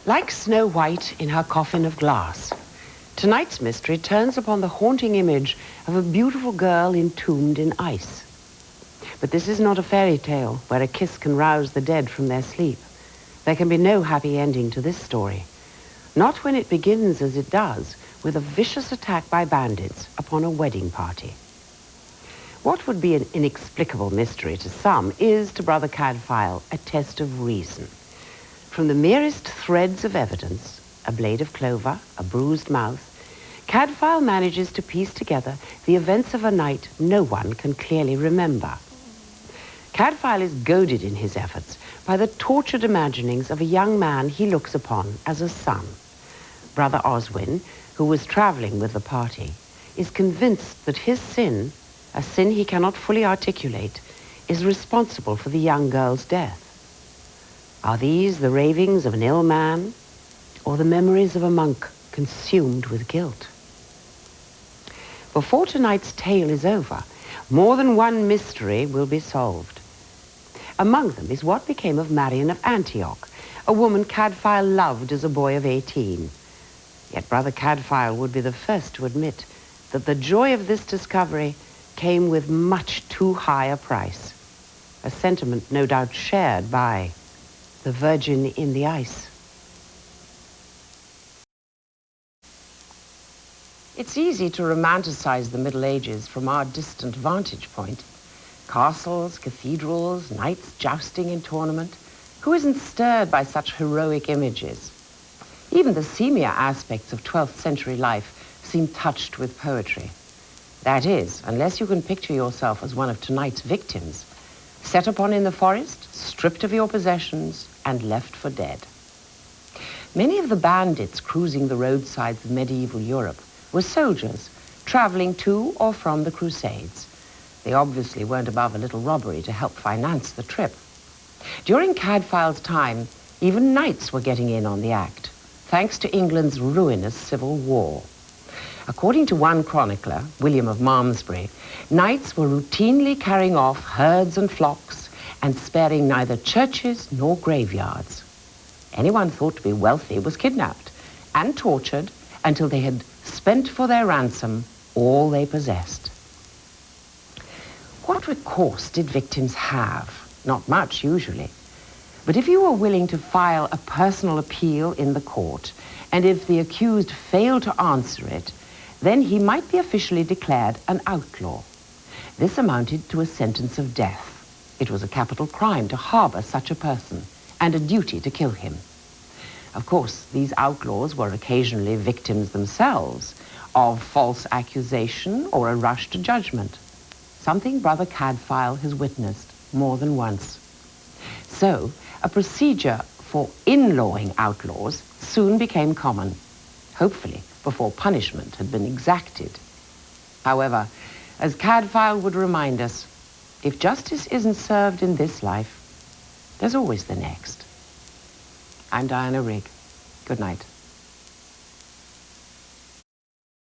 Like Snow White in her coffin of glass, tonight's mystery turns upon the haunting image of a beautiful girl entombed in ice. But this is not a fairy tale where a kiss can rouse the dead from their sleep. There can be no happy ending to this story. Not when it begins as it does, with a vicious attack by bandits upon a wedding party. What would be an inexplicable mystery to some is, to Brother Cadfael, a test of reason. From the merest threads of evidence, a blade of clover, a bruised mouth, Cadfael manages to piece together the events of a night no one can clearly remember. Cadfael is goaded in his efforts by the tortured imaginings of a young man he looks upon as a son. Brother Oswin, who was traveling with the party, is convinced that his sin, a sin he cannot fully articulate, is responsible for the young girl's death. Are these the ravings of an ill man, or the memories of a monk consumed with guilt? Before tonight's tale is over, more than one mystery will be solved. Among them is what became of Marian of Antioch, a woman Cadfael loved as a boy of 18. Yet Brother Cadfael would be the first to admit that the joy of this discovery came with much too high a price, a sentiment no doubt shared by the Virgin in the ice. It's easy to romanticize the Middle Ages from our distant vantage point. Castles, cathedrals, knights jousting in tournament. Who isn't stirred by such heroic images? Even the seamier aspects of 12th century life seem touched with poetry. That is, unless you can picture yourself as one of tonight's victims, set upon in the forest, stripped of your possessions, and left for dead. Many of the bandits cruising the roadsides of medieval Europe were soldiers traveling to or from the Crusades. They obviously weren't above a little robbery to help finance the trip. During Cadfael's time, even knights were getting in on the act, thanks to England's ruinous civil war. According to one chronicler, William of Malmesbury, knights were routinely carrying off herds and flocks and sparing neither churches nor graveyards. Anyone thought to be wealthy was kidnapped and tortured until they had spent for their ransom all they possessed. What recourse did victims have? Not much, usually. But if you were willing to file a personal appeal in the court, and if the accused failed to answer it, then he might be officially declared an outlaw. This amounted to a sentence of death. It was a capital crime to harbor such a person, and a duty to kill him. Of course, these outlaws were occasionally victims themselves of false accusation or a rush to judgment, something Brother Cadfael has witnessed more than once. So, a procedure for in-lawing outlaws soon became common, hopefully before punishment had been exacted. However, as Cadfael would remind us, if justice isn't served in this life, there's always the next. I'm Diana Rigg. Good night.